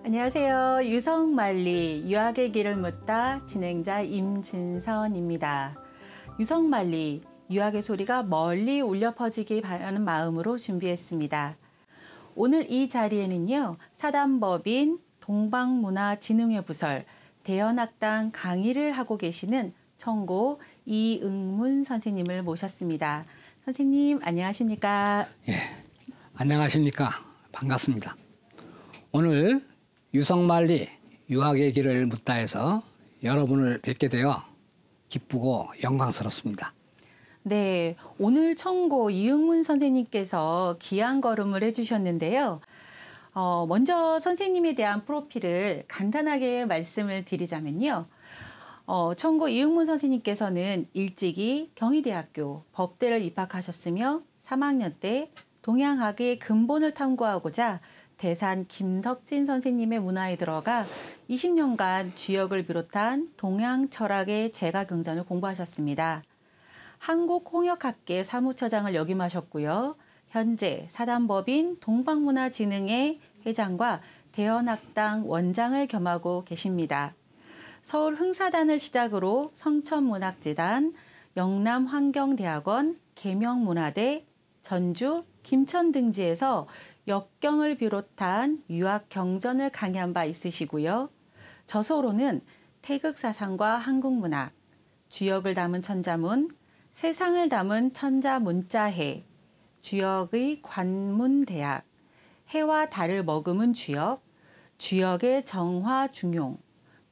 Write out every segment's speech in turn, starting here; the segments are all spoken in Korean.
안녕하세요. 유성만리 유학의 길을 묻다 진행자 임진선입니다. 유성만리 유학의 소리가 멀리 울려 퍼지기 바라는 마음으로 준비했습니다. 오늘 이 자리에는요. 사단법인 동방문화진흥회 부설 대연학당 강의를 하고 계시는 청고 이응문 선생님을 모셨습니다. 선생님 안녕하십니까? 예, 안녕하십니까? 반갑습니다. 오늘 유성만리 유학의 길을 묻다에서 여러분을 뵙게 되어 기쁘고 영광스럽습니다. 네, 오늘 청고 이응문 선생님께서 귀한 걸음을 해주셨는데요. 먼저 선생님에 대한 프로필을 간단하게 말씀을 드리자면요. 청고 이응문 선생님께서는 일찍이 경희대학교 법대를 입학하셨으며 3학년 때 동양학의 근본을 탐구하고자 대산 김석진 선생님의 문화에 들어가 20년간 주역을 비롯한 동양 철학의 재가경전을 공부하셨습니다. 한국홍역학계 사무처장을 역임하셨고요. 현재 사단법인 동방문화진흥회 회장과 대연학당 원장을 겸하고 계십니다. 서울 흥사단을 시작으로 성천문학재단, 영남환경대학원, 계명문화대, 전주 김천 등지에서 역경을 비롯한 유학 경전을 강의한 바 있으시고요. 저서로는 태극사상과 한국문학, 주역을 담은 천자문, 세상을 담은 천자문자해, 주역의 관문대학, 해와 달을 머금은 주역, 주역의 정화중용,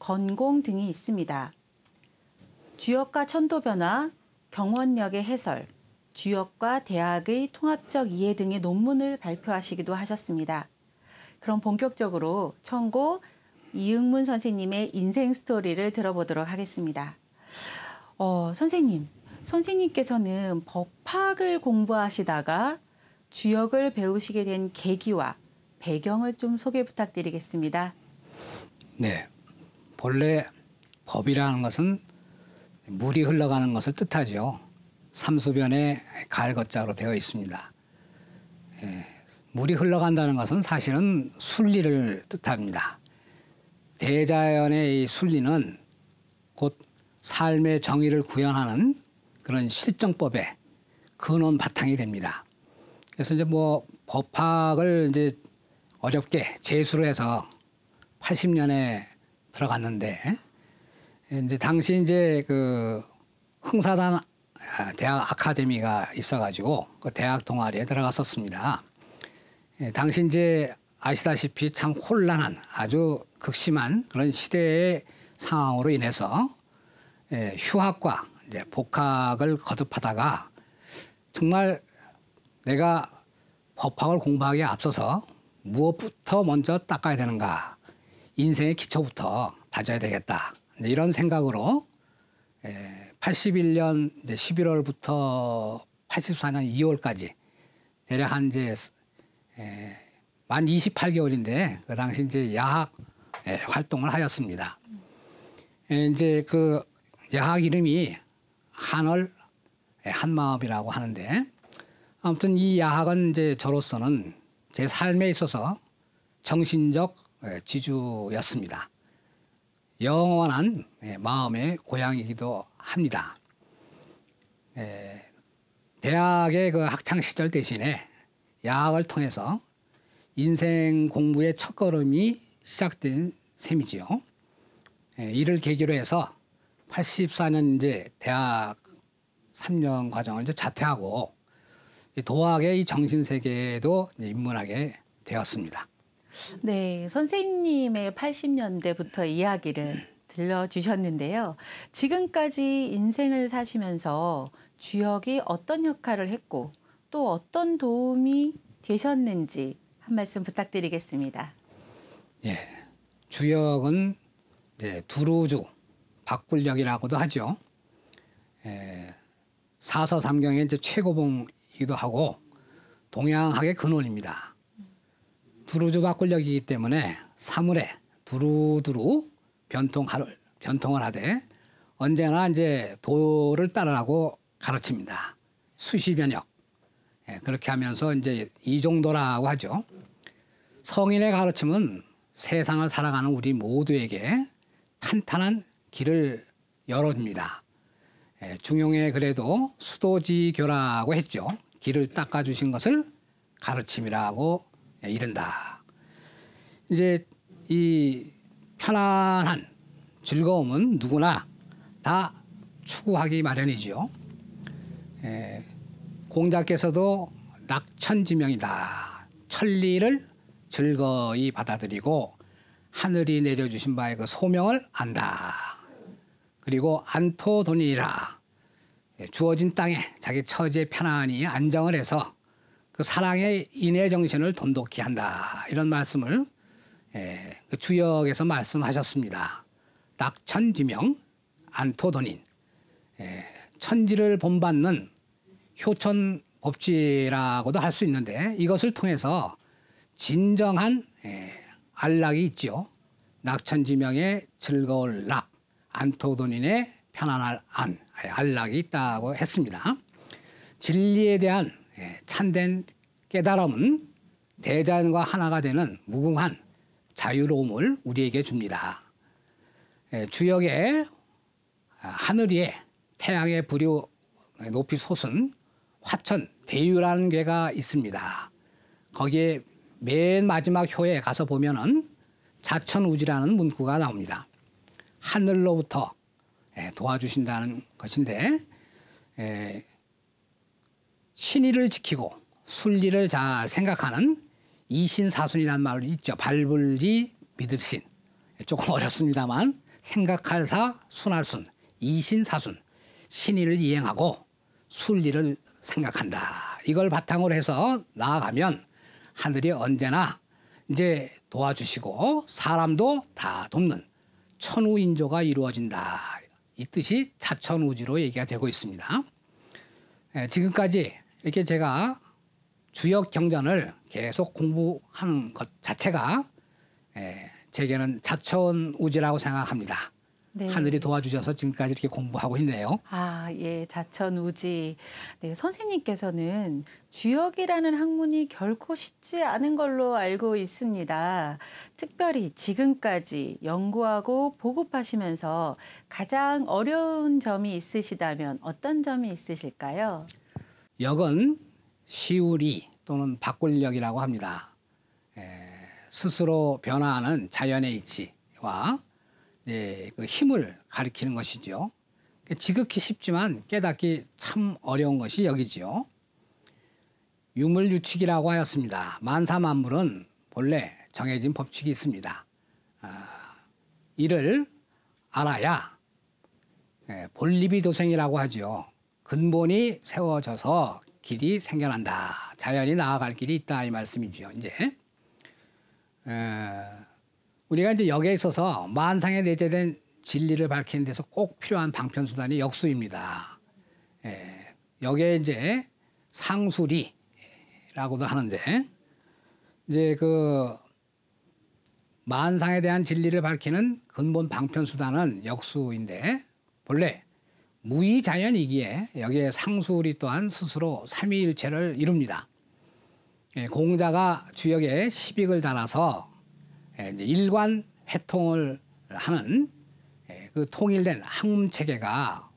건공 등이 있습니다. 주역과 천도변화, 경원역의 해설, 주역과 대학의 통합적 이해 등의 논문을 발표하시기도 하셨습니다. 그럼 본격적으로 청고 이응문 선생님의 인생 스토리를 들어보도록 하겠습니다. 선생님께서는 법학을 공부하시다가 주역을 배우시게 된 계기와 배경을 좀 소개 부탁드리겠습니다. 네, 본래 법이라는 것은 물이 흘러가는 것을 뜻하죠. 삼수변에 가을것자로 되어 있습니다. 물이 흘러간다는 것은 사실은 순리를 뜻합니다. 대자연의 이 순리는 곧 삶의 정의를 구현하는 그런 실정법의 근원 바탕이 됩니다. 그래서 이제 법학을 이제 어렵게 재수를 해서 80년에 들어갔는데 이제 당시 이제 그 흥사단 대학 아카데미가 있어가지고 그 대학 동아리에 들어갔었습니다. 당시 이제 아시다시피 참 혼란한 아주 극심한 그런 시대의 상황으로 인해서 휴학과 이제 복학을 거듭하다가 정말 내가 법학을 공부하기에 앞서서 무엇부터 먼저 닦아야 되는가, 인생의 기초부터 다져야 되겠다, 이런 생각으로 81년 이제 11월부터 84년 2월까지 대략 한 이제 만 28개월인데 그 당시 이제 야학 활동을 하였습니다. 이제 그 야학 이름이 한월 한마음이라고 하는데 아무튼 이 야학은 이제 저로서는 제 삶에 있어서 정신적 지주였습니다. 영원한 마음의 고향이기도 합니다. 대학의 그 학창 시절 대신에 야학을 통해서 인생 공부의 첫걸음이 시작된 셈이지요. 이를 계기로 해서 84년 이제 대학 3년 과정을 이제 자퇴하고 도학의 이 정신세계에도 입문하게 되었습니다. 네, 선생님의 80년대부터 이야기를 들려주셨는데요. 지금까지 인생을 사시면서 주역이 어떤 역할을 했고 또 어떤 도움이 되셨는지 한 말씀 부탁드리겠습니다. 예, 주역은 이제 두루주, 박굴력이라고도 하죠. 사서삼경의 이제 최고봉이기도 하고 동양학의 근원입니다. 두루주 박굴력이기 때문에 사물에 두루두루 변통을 하되 언제나 이제 도를 따르라고 가르칩니다. 수시변역. 그렇게 하면서 이제 이종도라고 하죠. 성인의 가르침은 세상을 살아가는 우리 모두에게 탄탄한 길을 열어줍니다. 중용의 그래도 수도지교라고 했죠. 길을 닦아주신 것을 가르침이라고 이른다. 이제 이 편안한 즐거움은 누구나 다 추구하기 마련이지요. 공자께서도 낙천지명이다. 천리를 즐거이 받아들이고 하늘이 내려주신 바의 그 소명을 안다. 그리고 안토돈이라 주어진 땅에 자기 처지에 편안히 안정을 해서 그 사랑의 인내 정신을 돈독히 한다. 이런 말씀을 그 주역에서 말씀하셨습니다. 낙천지명 안토돈인 천지를 본받는 효천법지라고도 할 수 있는데 이것을 통해서 진정한 안락이 있죠. 낙천지명의 즐거울 낙, 안토돈인의 편안할 안락이 있다고 했습니다. 진리에 대한 참된 깨달음은 대자연과 하나가 되는 무궁한 자유로움을 우리에게 줍니다. 주역에 하늘 위에 태양의 불이 높이 솟은 화천 대유라는 괴가 있습니다. 거기에 맨 마지막 효에 가서 보면은 자천우지라는 문구가 나옵니다. 하늘로부터 도와주신다는 것인데 신의를 지키고 순리를 잘 생각하는 이신사순이라는 말이 있죠. 발불리 믿을신. 조금 어렵습니다만 생각할 사 순할 순 이신사순 신의를 이행하고 순리를 생각한다. 이걸 바탕으로 해서 나아가면 하늘이 언제나 이제 도와주시고 사람도 다 돕는 천우인조가 이루어진다. 이 뜻이 자천우지로 얘기가 되고 있습니다. 지금까지 이렇게 제가 주역 경전을 계속 공부하는 것 자체가 제게는 자천우지라고 생각합니다. 네. 하늘이 도와주셔서 지금까지 이렇게 공부하고 있네요. 아, 예, 자천우지. 네, 선생님께서는 주역이라는 학문이 결코 쉽지 않은 걸로 알고 있습니다. 특별히 지금까지 연구하고 보급하시면서 가장 어려운 점이 있으시다면 어떤 점이 있으실까요? 역은 시우리 또는 바꿀력이라고 합니다. 스스로 변화하는 자연의 이치와 그 힘을 가리키는 것이죠. 지극히 쉽지만 깨닫기 참 어려운 것이 여기지요. 유물유칙이라고 하였습니다. 만사만물은 본래 정해진 법칙이 있습니다. 이를 알아야 본리비도생이라고 하죠. 근본이 세워져서 길이 생겨난다. 자연이 나아갈 길이 있다 이 말씀이죠. 이제 우리가 이제 역에 있어서 만상에 내재된 진리를 밝히는 데서 꼭 필요한 방편수단이 역수입니다. 역에 이제 상수리라고도 하는데 이제 그 만상에 대한 진리를 밝히는 근본 방편수단은 역수인데 본래 무의자연이기에 여기에 상수리 또한 스스로 삼위일체를 이룹니다. 공자가 주역에 시빅을 달아서 일관 회통을 하는 그 통일된 학문 체계가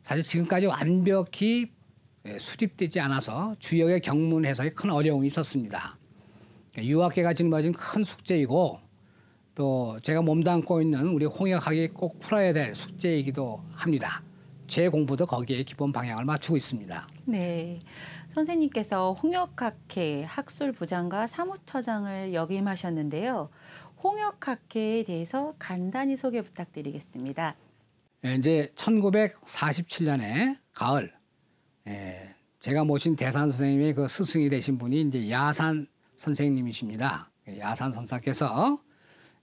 사실 지금까지 완벽히 수립되지 않아서 주역의 경문 해석에 큰 어려움이 있었습니다. 유학계가 짊어진 큰 숙제이고 또 제가 몸담고 있는 우리 홍역학이 꼭 풀어야 될 숙제이기도 합니다. 제 공부도 거기에 기본 방향을 맞추고 있습니다. 네, 선생님께서 홍역학회 학술부장과 사무처장을 역임하셨는데요. 홍역학회에 대해서 간단히 소개 부탁드리겠습니다. 이제 1947년에 가을 제가 모신 대산 선생님의 그 스승이 되신 분이 이제 야산 선생님이십니다. 야산 선사께서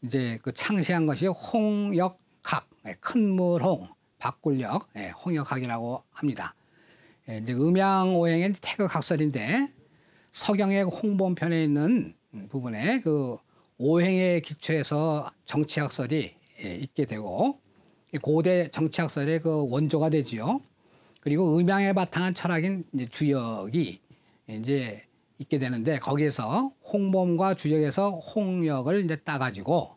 이제 그 창시한 것이 홍역학, 큰물홍, 바꿀역, 홍역학이라고 합니다. 이제 음양오행의 태극학설인데 서경의 홍범편에 있는 부분에 그 오행에 기초해서 정치학설이 있게 되고 고대 정치학설의 그 원조가 되지요. 그리고 음양에 바탕한 철학인 이제 주역이 이제 있게 되는데 거기에서 홍범과 주역에서 홍역을 이제 따가지고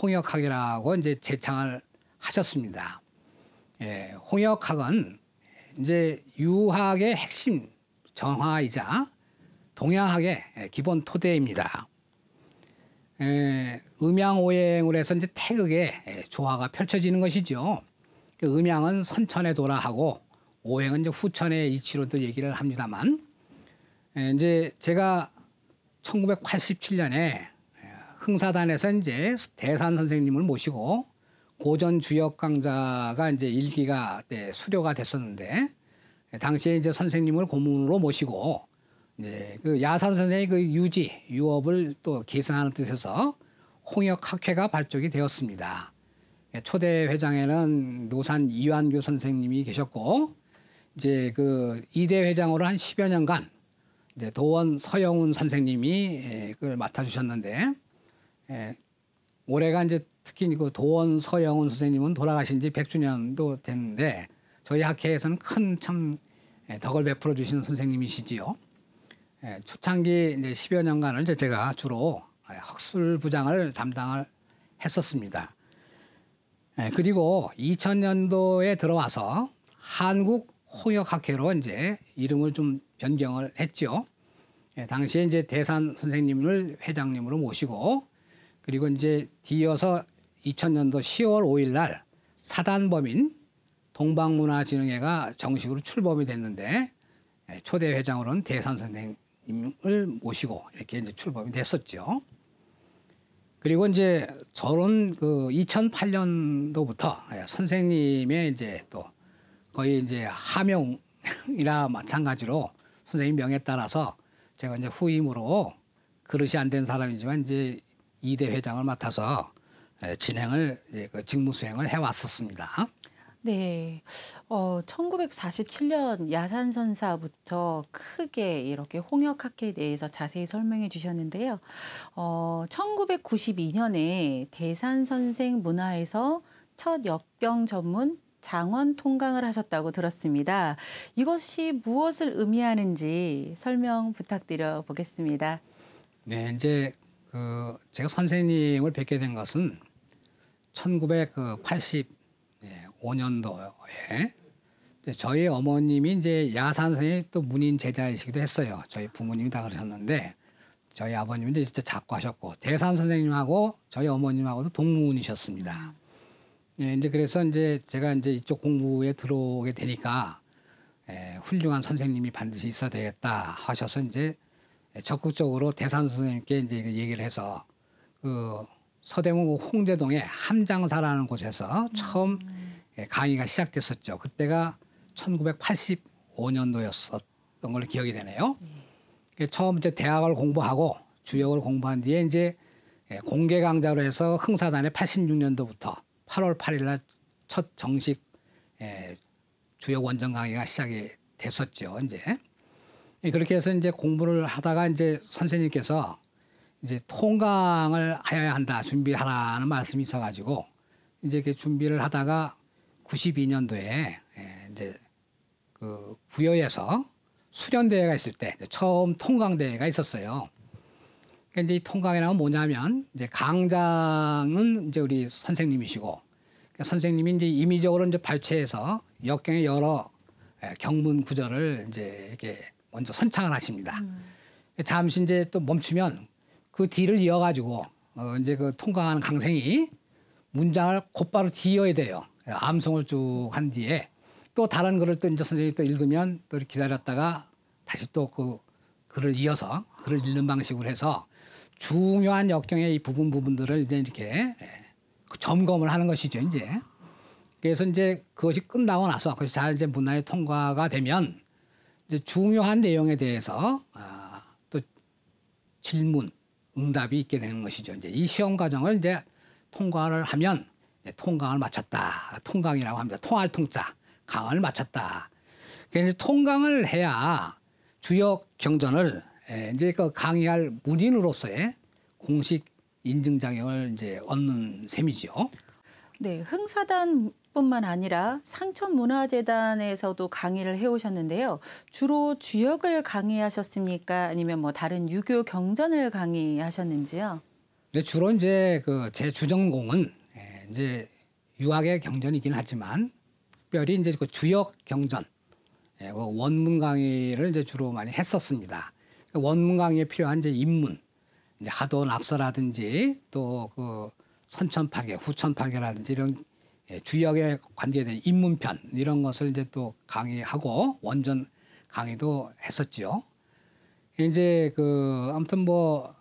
홍역학이라고 이제 제창을 하셨습니다. 예, 홍역학은 이제 유학의 핵심 정화이자 동양학의 기본 토대입니다. 음양오행을 해서 이제 태극의 조화가 펼쳐지는 것이죠. 그 음양은 선천에 도라하고 오행은 이제 후천의 이치로도 얘기를 합니다만, 이제 제가 1987년에 흥사단에서 이제 대산 선생님을 모시고 고전 주역 강좌가 이제 일기가 수료가 됐었는데, 당시에 이제 선생님을 고문으로 모시고 이제 그 야산 선생의 그 유업을 또 계승하는 뜻에서 홍역학회가 발족이 되었습니다. 초대 회장에는 노산 이완규 선생님이 계셨고, 이제 그 2대 회장으로 한 10여 년간 이제 도원 서영훈 선생님이 그걸 맡아주셨는데, 올해가 이제 특히 그 도원 서영훈 선생님은 돌아가신 지 100주년도 됐는데 저희 학회에서는 큰 참 덕을 베풀어 주시는 선생님이시지요. 초창기 이제 10여 년간을 제가 주로 학술부장을 담당을 했었습니다. 그리고 2000년도에 들어와서 한국 홍역학회로 이제 이름을 좀 변경을 했죠. 당시에 이제 대산 선생님을 회장님으로 모시고, 그리고 이제 뒤이어서 2000년도 10월 5일 날 사단법인 동방문화진흥회가 정식으로 출범이 됐는데, 초대 회장으로는 대산 선생님을 모시고 이렇게 이제 출범이 됐었죠. 그리고 이제 저는 그 2008년도부터 선생님의 이제 또 거의 이제 하명이나 마찬가지로 선생님 명에 따라서 제가 이제 후임으로 그릇이 안 된 사람이지만 이제 2대 회장을 맡아서 진행을 그 직무 수행을 해왔었습니다. 네. 1947년 야산선사부터 크게 이렇게 홍역학회에 대해서 자세히 설명해 주셨는데요. 1992년에 대산선생 문화에서 첫 역경 전문 장원 통강을 하셨다고 들었습니다. 이것이 무엇을 의미하는지 설명 부탁드려 보겠습니다. 네, 이제 제가 선생님을 뵙게 된 것은 1985년도에 저희 어머님이 이제 야산 선생님 또 문인 제자이시기도 했어요. 저희 부모님이 다 그러셨는데 저희 아버님은 이제 진짜 작고하셨고 대산 선생님하고 저희 어머님하고도 동문이셨습니다. 예, 이제 그래서 이제 제가 이제 이쪽 공부에 들어오게 되니까 훌륭한 선생님이 반드시 있어야 되겠다 하셔서 이제 적극적으로 대산 선생님께 이제 얘기를 해서 그 서대문 홍제동의 함장사라는 곳에서 처음 강의가 시작됐었죠. 그때가 1985년도였었던 걸로 기억이 되네요. 처음 이제 대학을 공부하고 주역을 공부한 뒤에 이제 공개 강좌로 해서 흥사단에 86년도부터 8월 8일 날 첫 정식 주역 원정 강의가 시작이 됐었죠. 이제 그렇게 해서 이제 공부를 하다가 이제 선생님께서 이제 통강을 해야 한다, 준비하라는 말씀이 있어가지고 이제 이렇게 준비를 하다가 92년도에 이제 그 부여에서 수련대회가 있을 때 처음 통강대회가 있었어요. 그러니까 이제 이 통강이란 뭐냐면 이제 강장은 이제 우리 선생님이시고, 그러니까 선생님이 이제 임의적으로 이제 발췌해서 역경의 여러 경문 구절을 이제 이렇게 먼저 선창을 하십니다. 잠시 이제 또 멈추면 그 뒤를 이어가지고 이제 그 통강하는 강생이 문장을 곧바로 뒤어야 돼요. 암송을 쭉 한 뒤에 또 다른 글을 또 이제 선생님이 또 읽으면 또 이렇게 기다렸다가 다시 또 그 글을 이어서 글을 읽는 방식으로 해서 중요한 역경의 이 부분들을 이제 이렇게 점검을 하는 것이죠, 이제. 그래서 이제 그것이 끝나고 나서 그것이 잘 이제 문안에 통과가 되면 이제 중요한 내용에 대해서 또 질문, 응답이 있게 되는 것이죠. 이제 이 시험 과정을 이제 통과를 하면 통강을 마쳤다. 통강이라고 합니다. 통할 통자, 강을 마쳤다. 그래서 통강을 해야 주역 경전을 이제 그 강의할 문인으로서의 공식 인증 자격을 이제 얻는 셈이죠. 네, 흥사단 대학뿐만 아니라 상천문화재단에서도 강의를 해오셨는데요. 주로 주역을 강의하셨습니까? 아니면 뭐 다른 유교 경전을 강의하셨는지요? 근데 주로 이제 그 제 주전공은 이제 유학의 경전이긴 하지만 특별히 이제 그 주역 경전, 그 원문 강의를 이제 주로 많이 했었습니다. 원문 강의에 필요한 이제 인문, 이제 하도 낙서라든지 또 그 선천팔계, 후천팔계라든지 이런 주역에 관계된 인문편 이런 것을 이제 또 강의하고 원전 강의도 했었죠. 이제 그 아무튼 뭐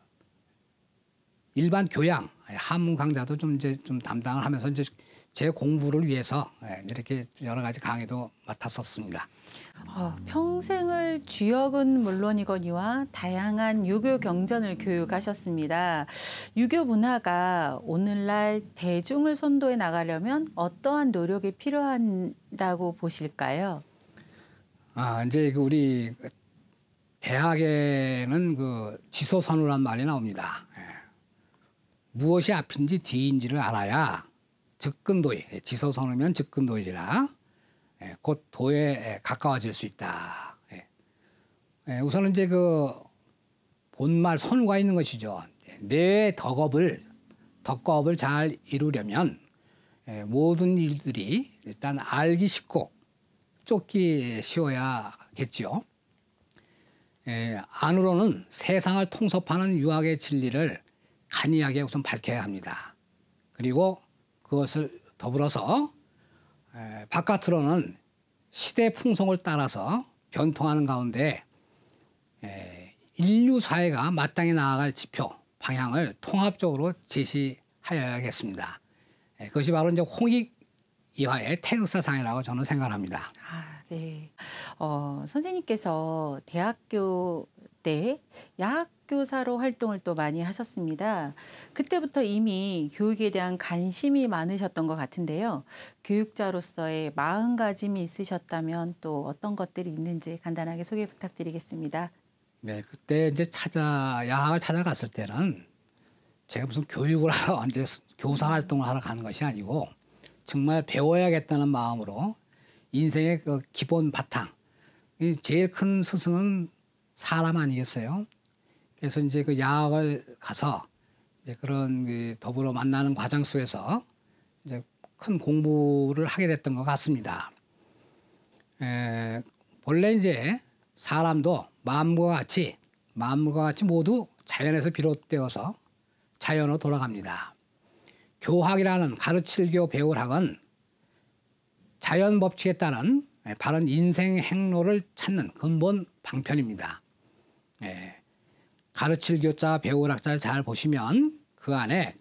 일반 교양 한문 강좌도 좀 이제 좀 담당을 하면서 이제 제 공부를 위해서 이렇게 여러 가지 강의도 맡았었습니다. 평생을 주역은 물론이거니와 다양한 유교 경전을 교육하셨습니다. 유교 문화가 오늘날 대중을 선도해 나가려면 어떠한 노력이 필요하다고 보실까요? 이제 그 우리 대학에는 그 지소선우란 말이 나옵니다. 무엇이 앞인지 뒤인지를 알아야 즉근도일, 지소선우면 즉근도일이라 곧 도에 가까워질 수 있다. 우선은 이제 그 본말 선우가 있는 것이죠. 내 덕업을 잘 이루려면 모든 일들이 일단 알기 쉽고 쫓기 쉬워야겠지요. 안으로는 세상을 통섭하는 유학의 진리를 간이하게 우선 밝혀야 합니다. 그리고 그것을 더불어서 바깥으로는 시대 풍속을 따라서 변통하는 가운데 인류 사회가 마땅히 나아갈 지표, 방향을 통합적으로 제시하여야겠습니다. 그것이 바로 이제 홍익 이화의 태극사상이라고 저는 생각합니다. 네. 선생님께서 대학교 때 야학교사로 활동을 또 많이 하셨습니다. 그때부터 이미 교육에 대한 관심이 많으셨던 것 같은데요. 교육자로서의 마음가짐이 있으셨다면 또 어떤 것들이 있는지 간단하게 소개 부탁드리겠습니다. 네, 그때 이제 야학을 찾아갔을 때는 제가 무슨 교육을 하러 이제 교사 활동을 하러 가는 것이 아니고 정말 배워야겠다는 마음으로 인생의 그 기본 바탕, 제일 큰 스승은 사람 아니겠어요? 그래서 이제 그 야학을 가서 이제 그런 그 더불어 만나는 과정 속에서 이제 큰 공부를 하게 됐던 것 같습니다. 본래 이제 사람도 마음과 같이 모두 자연에서 비롯되어서 자연으로 돌아갑니다. 교학이라는 가르칠교 배울 학은 자연 법칙에 따른 바른 인생 행로를 찾는 근본 방편입니다. 가르칠 교자 배울 학자를 잘 보시면 그 안에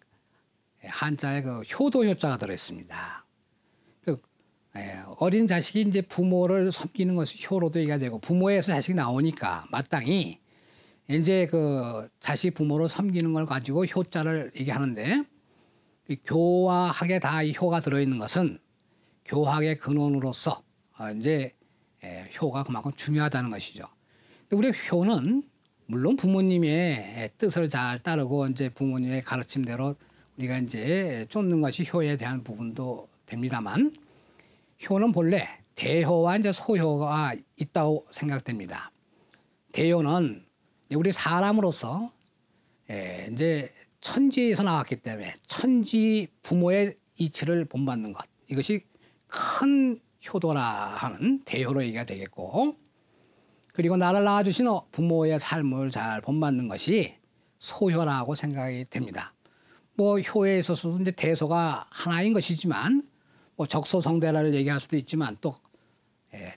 한자에 그 효도 효자가 들어있습니다. 어린 자식이 이제 부모를 섬기는 것이 효로도 얘기가 되고 부모에서 자식이 나오니까 마땅히 이제 그 자식 부모를 섬기는 걸 가지고 효자를 얘기하는데 교와 학에 다 이 효가 들어있는 것은 교학의 근원으로서 이제 효가 그만큼 중요하다는 것이죠. 우리 효는 물론 부모님의 뜻을 잘 따르고 이제 부모님의 가르침대로 우리가 이제 쫓는 것이 효에 대한 부분도 됩니다만 효는 본래 대효와 이제 소효가 있다고 생각됩니다. 대효는 우리 사람으로서 이제 천지에서 나왔기 때문에 천지 부모의 이치를 본받는 것 이것이 큰 효도라 하는 대효로 얘기가 되겠고 그리고 나를 낳아주신 부모의 삶을 잘 본받는 것이 소효라고 생각이 됩니다. 뭐 효에 있어서도 이제 대소가 하나인 것이지만 뭐 적소성대라를 얘기할 수도 있지만 또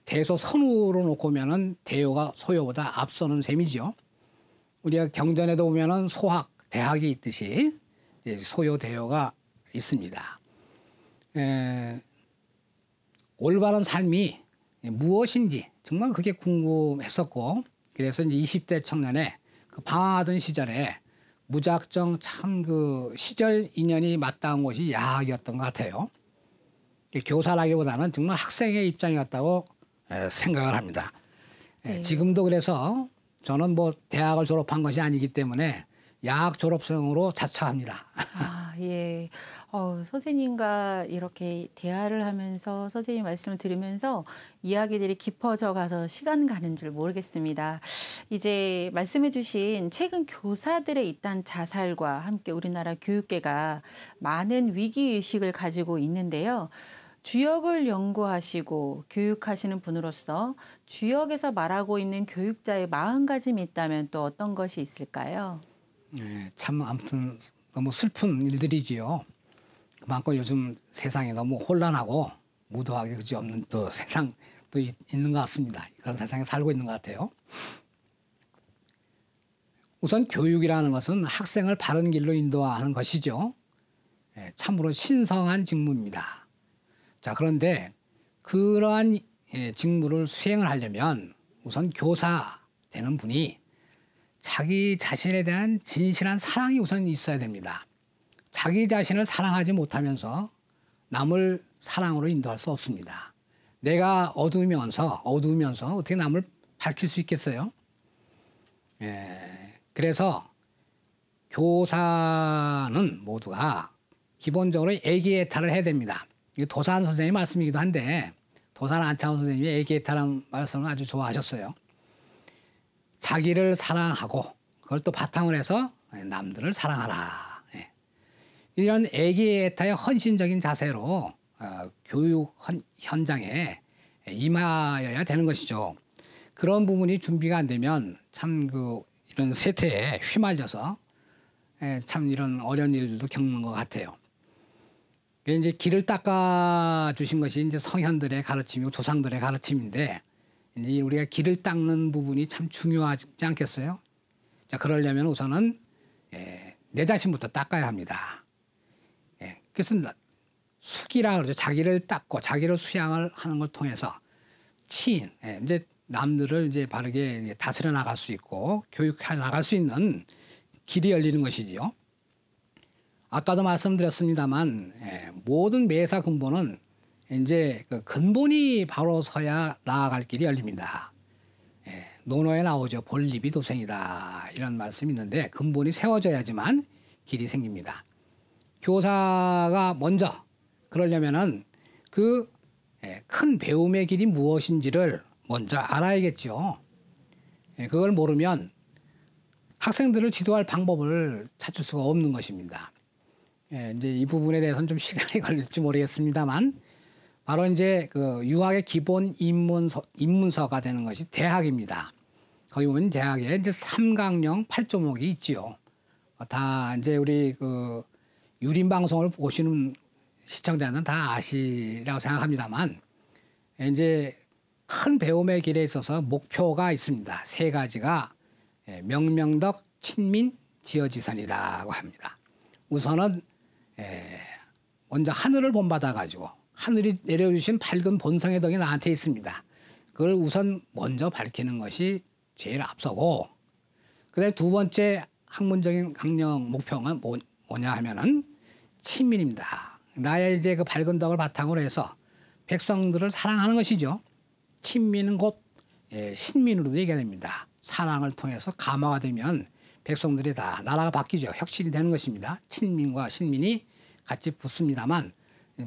대소선우로 놓고 보면은 대효가 소효보다 앞서는 셈이죠. 우리가 경전에도 보면은 소학, 대학이 있듯이 이제 소효, 대효가 있습니다. 올바른 삶이 무엇인지 정말 그게 궁금했었고 그래서 이제 20대 청년에 그 방황하던 시절에 무작정 참 그 시절 인연이 맞닿은 곳이 야학이었던 것 같아요. 교사라기보다는 정말 학생의 입장이었다고 생각을 합니다. 네. 지금도 그래서 저는 뭐 대학을 졸업한 것이 아니기 때문에 야학 졸업생으로 자처합니다. 예. 선생님과 이렇게 대화를 하면서 선생님 말씀을 들으면서 이야기들이 깊어져 가서 시간 가는 줄 모르겠습니다. 이제 말씀해 주신 최근 교사들의 잇단 자살과 함께 우리나라 교육계가 많은 위기의식을 가지고 있는데요. 주역을 연구하시고 교육하시는 분으로서 주역에서 말하고 있는 교육자의 마음가짐이 있다면 또 어떤 것이 있을까요? 참 아무튼 너무 슬픈 일들이지요. 그만큼 요즘 세상이 너무 혼란하고 무도하게 그지없는 또 세상 또 있는 것 같습니다. 그런 세상에 살고 있는 것 같아요. 우선 교육이라는 것은 학생을 바른 길로 인도하는 것이죠. 참으로 신성한 직무입니다. 자, 그런데 그러한 직무를 수행을 하려면 우선 교사 되는 분이 자기 자신에 대한 진실한 사랑이 우선 있어야 됩니다. 자기 자신을 사랑하지 못하면서 남을 사랑으로 인도할 수 없습니다. 내가 어두우면서 어떻게 남을 밝힐 수 있겠어요? 그래서 교사는 모두가 기본적으로 애기애탈을 해야 됩니다. 이게 도산 선생님 말씀이기도 한데 도산 안창호 선생님이 애기애탈한 말씀을 아주 좋아하셨어요. 자기를 사랑하고 그걸 또 바탕으로 해서 남들을 사랑하라. 이런 애기애타의 헌신적인 자세로 교육 현장에 임하여야 되는 것이죠. 그런 부분이 준비가 안 되면 참 이런 세태에 휘말려서 참 이런 어려운 일들도 겪는 것 같아요. 이제 길을 닦아 주신 것이 이제 성현들의 가르침이고 조상들의 가르침인데 이제 우리가 길을 닦는 부분이 참 중요하지 않겠어요? 자, 그러려면 우선은 내 자신부터 닦아야 합니다. 그래서 숙이라 그러죠. 자기를 닦고 자기를 수양을 하는 걸 통해서 치인, 이제 남들을 이제 바르게 다스려 나갈 수 있고 교육해 나갈 수 있는 길이 열리는 것이지요. 아까도 말씀드렸습니다만 모든 매사 근본은 이제 그 근본이 바로 서야 나아갈 길이 열립니다. 논어에 나오죠. 본립이 도생이다 이런 말씀이 있는데 근본이 세워져야지만 길이 생깁니다. 교사가 먼저 그러려면은 그 큰 배움의 길이 무엇인지를 먼저 알아야겠죠. 그걸 모르면 학생들을 지도할 방법을 찾을 수가 없는 것입니다. 이제 이 부분에 대해서는 좀 시간이 걸릴지 모르겠습니다만 바로 이제 그 유학의 기본 입문서가 되는 것이 대학입니다. 거기 보면 대학에 이제 삼강령 8조목이 있지요. 다 이제 우리 그 유림 방송을 보시는 시청자는 다 아시라고 생각합니다만 이제 큰 배움의 길에 있어서 목표가 있습니다. 세 가지가 명명덕, 친민, 지어지선이라고 합니다. 우선은 먼저 하늘을 본받아 가지고 하늘이 내려주신 밝은 본성의 덕이 나한테 있습니다. 그걸 우선 먼저 밝히는 것이 제일 앞서고 그다음에 두 번째 학문적인 강령 목표는 뭐냐 하면은 친민입니다. 나의 이제 그 밝은 덕을 바탕으로 해서 백성들을 사랑하는 것이죠. 친민은 곧 신민으로도 얘기가 됩니다. 사랑을 통해서 감화가 되면 백성들이 다 나라가 바뀌죠. 혁신이 되는 것입니다. 친민과 신민이 같이 붙습니다만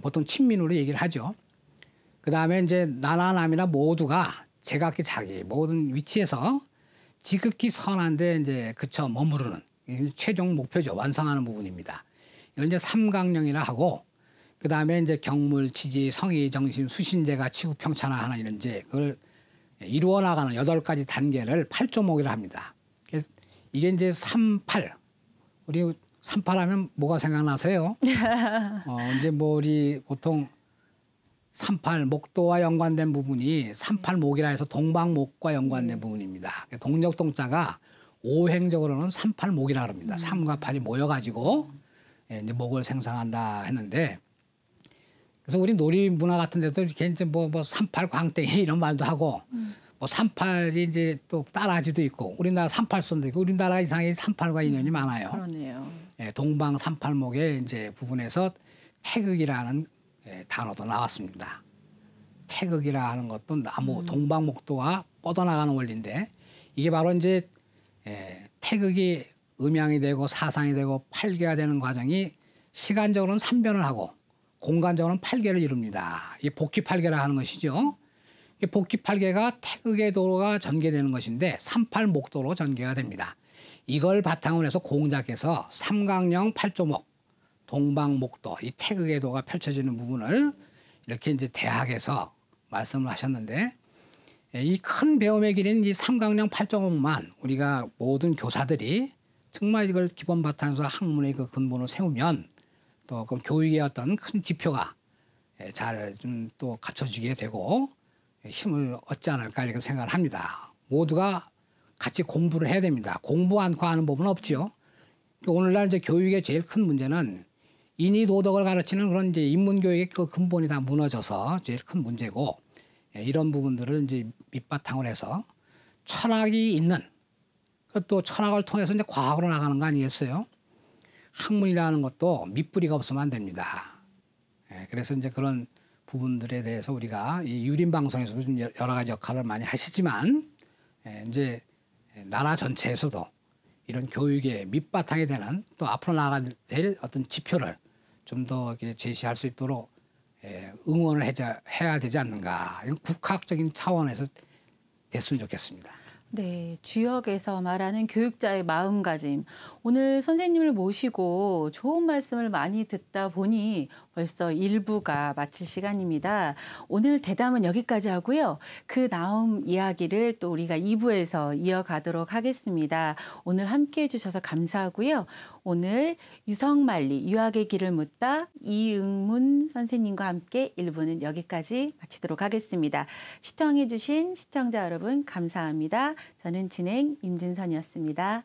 보통 친민으로 얘기를 하죠. 그 다음에 이제 나나 남이나 모두가 제각기 자기 모든 위치에서 지극히 선한데 이제 그쳐 머무르는 최종 목표죠. 완성하는 부분입니다. 이걸 이제 삼강령이라 하고 그 다음에 이제 경물, 지지, 성의, 정신, 수신제가 치구, 평천하하는 이런 이제 그걸 이루어 나가는 8가지 단계를 8조목이라 합니다. 그래서 이게 이제 38. 우리 38하면 뭐가 생각나세요? 이제 뭐 우리 보통 38 목도와 연관된 부분이 38목이라 해서 동방목과 연관된 부분입니다. 동력동자가 오행적으로는 38목이라 합니다. 3과 8이 모여가지고 이제 목을 생성한다 했는데 그래서 우리 놀이 문화 같은 데도 이렇게 이제 뭐 38 광땡이 이런 말도 하고 뭐 38이 이제 또 따라하지도 있고 우리나라 38선도 있고 우리나라 이상의 38과 인연이 많아요. 그러네요. 동방 38목의 이제 부분에서 태극이라는 단어도 나왔습니다. 태극이라 하는 것도 나무 동방목도와 뻗어나가는 원리인데 이게 바로 이제 태극이 음양이 되고 사상이 되고 팔계가 되는 과정이 시간적으로는 3변을 하고 공간적으로는 8개를 이룹니다. 이 복귀 8개라 하는 것이죠. 이 복귀 8개가 태극의 도로가 전개되는 것인데 38목도로 전개가 됩니다. 이걸 바탕으로 해서 공자께서 삼강령 8조목 동방목도 이 태극의 도가 펼쳐지는 부분을 이렇게 이제 대학에서 말씀을 하셨는데 이 큰 배움의 길인 이 삼강령 8조목만 우리가 모든 교사들이 정말 이걸 기본 바탕에서 학문의 그 근본을 세우면 또 그 교육의 어떤 큰 지표가 잘 좀 또 갖춰지게 되고 힘을 얻지 않을까 이렇게 생각을 합니다. 모두가 같이 공부를 해야 됩니다. 공부 않고 하는 법은 없지요. 오늘날 이제 교육의 제일 큰 문제는 인의 도덕을 가르치는 그런 이제 인문 교육의 그 근본이 다 무너져서 제일 큰 문제고 이런 부분들을 이제 밑바탕으로 해서 철학이 있는 또 철학을 통해서 이제 과학으로 나가는 거 아니겠어요? 학문이라는 것도 밑뿌리가 없으면 안 됩니다. 그래서 이제 그런 부분들에 대해서 우리가 이 유림 방송에서도 좀 여러 가지 역할을 많이 하시지만 이제 나라 전체에서도 이런 교육의 밑바탕이 되는 또 앞으로 나가야 될 어떤 지표를 좀 더 제시할 수 있도록 응원을 해야 되지 않는가. 이런 국학적인 차원에서 됐으면 좋겠습니다. 네, 주역에서 말하는 교육자의 마음가짐. 오늘 선생님을 모시고 좋은 말씀을 많이 듣다 보니 벌써 1부가 마칠 시간입니다. 오늘 대담은 여기까지 하고요. 그 다음 이야기를 또 우리가 2부에서 이어가도록 하겠습니다. 오늘 함께해 주셔서 감사하고요. 오늘 유성만리 유학의 길을 묻다 이응문 선생님과 함께 1부는 여기까지 마치도록 하겠습니다. 시청해 주신 시청자 여러분 감사합니다. 저는 진행 임진선이었습니다.